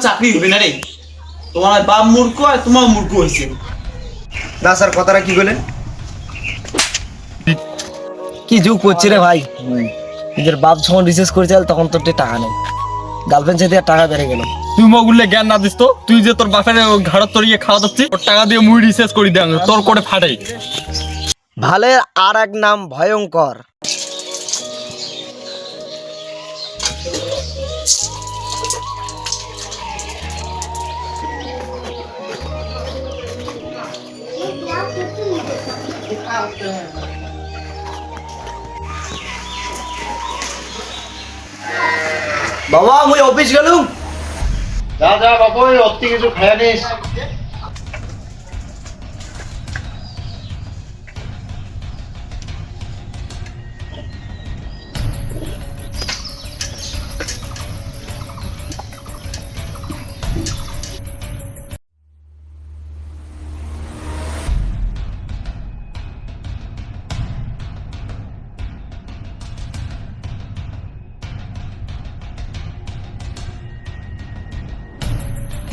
চাকরি হবে না রে। তোমার বাপ মূর্খ আর তোমার মূর্খ হয়েছে। না স্যার, কথাটা কি বলেন? কি যুগ করছি রে ভাই। নিজের বাপ যখন রিসার্চ করেছে তখন তোর টাকা নেই, গার্লফ্রেন্ড সাথে টাকা বেড়ে গেল। তুই মগুলে জ্ঞান না দিস তো, তুই যে তোর বাপের ঘাড়ত তরিয়ে খাওয়া দিচ্ছিস, ওর টাকা দিয়ে মুই রিসার্চ করি দেন তোর করে ফাটাই। ভালের আর এক নাম ভয়ঙ্কর। বাবা, মুই অফিস গেলুম। যা যা বাবু, অতি কিছু খাইয়া নিস।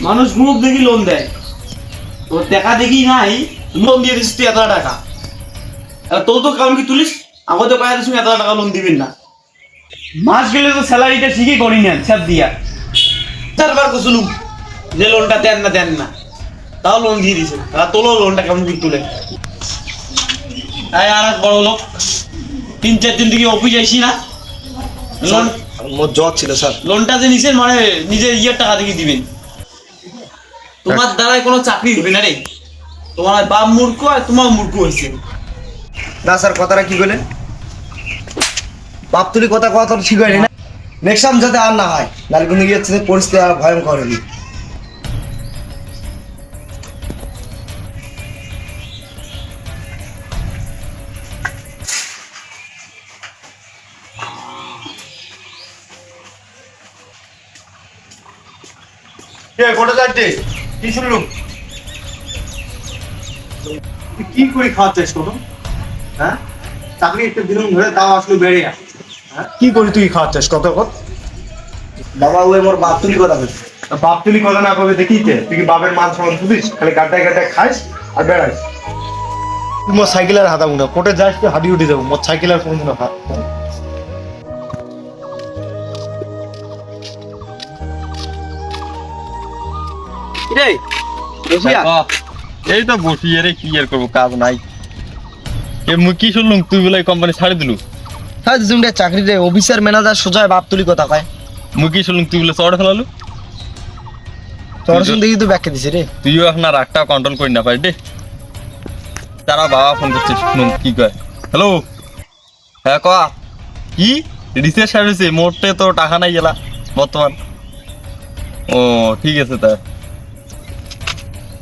মানুষ মুখ দেখি লোন দেয়, তোর দেখা দেখি নাই লোন দিয়ে দিস তুই এত টাকা। তোর তো কারণ কি তুলিস, আমাকে তো পায়ে তুমি এত টাকা লোন দিবেন না। মাস গেলে তো স্যালারিটা ঠিকই করি নেন স্যার দিয়া। চারবার তো শুনুম যে লোনটা দেন না, তাও লোন দিয়ে দিছে। তোলো লোনটা কেমন কি তুলে। তাই আর এক বড় লোক 3-4 দিন থেকে অফিস আইসি না, লোন মোর জ্বর ছিল স্যার। লোনটা যে নিছেন মানে নিজের ইয়ের টাকা থেকে দিবেন। তোমার দ্বারাই কোনো চাকরি হবে না রে। তোমার বাপ মূর্খ আর তোমার মূর্খ হয়েছে। না স্যার, কথাটা কি বলেন? বাপ তুলি কথা তো ঠিক হয়নি না। নেক্সট টাইম যাতে আর না হয়, নাহলে কিন্তু গিয়ে পরিস্থিতি আর ভয়ঙ্কর হবে। কোটা যাচ্ছে কি শুনলুম? কি করে খাওয়ার চেষ্টা করো? হ্যাঁ, চাকরি একটা দিন ধরে তাও আসলে বেড়ে আসে। কি করি তুই খাওয়ার চেষ্টা কর? বাবা, ওই মোর বাপ তুলি কথা বলছে। বাপ তুলি কথা না কবে দেখিতে, তুই কি বাপের মান সম্মান বুঝিস? খালি গাড্ডায় গাড্ডায় খাইস আর বেড়াইস। তুই মোর সাইকেলের হাতা মুনা কোটে যাস, তুই হাঁটি উঠে যাবো। মোর সাইকেলের কোন হাত রে বসিয়া এই তো বসি রে, কি আর করবো, কাজ নাই। মুই কি শুনলুম তুই বলে কোম্পানি ছাড়ি দিলু? হ্যাঁ, তুমি চাকরি রে অফিসার ম্যানেজার সোজা বাপ তুলি কথা কয়। মুই কি শুনলুম তুই বলে চড়ে ফেলালু? তোর শুনতে কিন্তু ব্যাখ্যা দিছে রে। তুইও এখন আর রাগটা কন্ট্রোল করি না পাই দে। তারা বাবা ফোন করছে, শুনুন কি কয়। হ্যালো, হ্যাঁ ক কি রিসের সার্ভিসে মোটে তো টাকা নাই গেলা বর্তমান। ও ঠিক আছে তাই।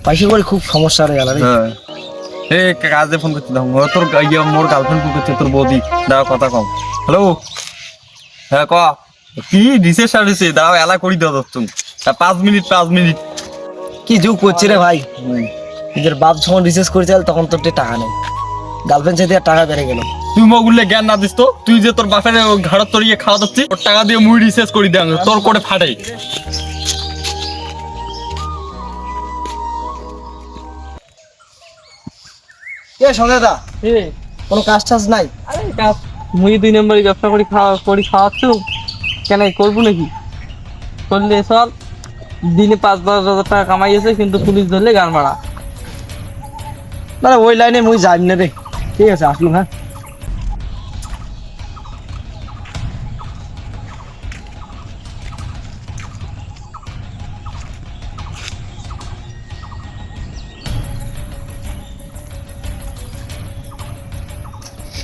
পয়সা করে খুব সমস্যা হয়ে গেল রে। হ্যাঁ, এ কাজে ফোন করছি, তোর মোর গার্লফ্রেন্ড ফোন করছে, তোর বৌদি। দাঁড়াও কথা কম। হ্যালো, হ্যাঁ ক কি রিসের সার্ভিসে দাঁড়াও, এলা করি দাও তুমি 5 মিনিট। কি যুগ করছি রে ভাই। নিজের বাপ যখন রিসার্চ করেছে তখন তোর টাকা নেই, গার্লফ্রেন্ড সাথে টাকা বেড়ে গেল। তুই মগুলে জ্ঞান না দিস তো, তুই যে তোর বাপের ঘাড়ত তরিয়ে খাওয়া দিচ্ছিস, ওর টাকা দিয়ে মুই রিসার্চ করি দেন তোর করে ফাটাই। এ সঞ্জয় দা, কোনো কাজ টাজ নাই? আরে কাজ মুই 2 নম্বরই ব্যবসা করি খাওয়াচ্ছ কেন, করবো নাকি? করলে চল, দিনে 5-10 হাজার টাকা কামাইছে, কিন্তু পুলিশ ধরলে গান মারা। না ওই লাইনে মুই যাই না রে। ঠিক আছে, আসলুম। হ্যাঁ,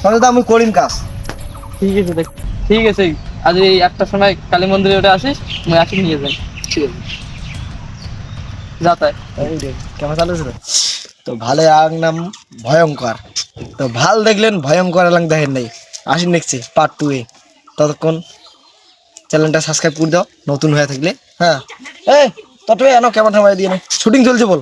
সঞ্জয় দা, আমি করিম কাজ। ঠিক আছে দেখ, ঠিক আছে, আজ এই 1টার সময় কালী মন্দিরে ওটা আসিস, মুই আসি নিয়ে যাই। ঠিক আছে, যা তাই। কেমন চালু ছিল? তো ভালো আর নাম ভয়ঙ্কর। তো ভাল দেখলেন, ভয়ঙ্কর এলাম দেখেন নাই। আসি দেখছি পার্ট 2 এ। ততক্ষণ চ্যানেলটা সাবস্ক্রাইব করে দাও নতুন হয়ে থাকলে। হ্যাঁ, এই তত এনো কেমন সময় দিয়ে শুটিং চলছে বল।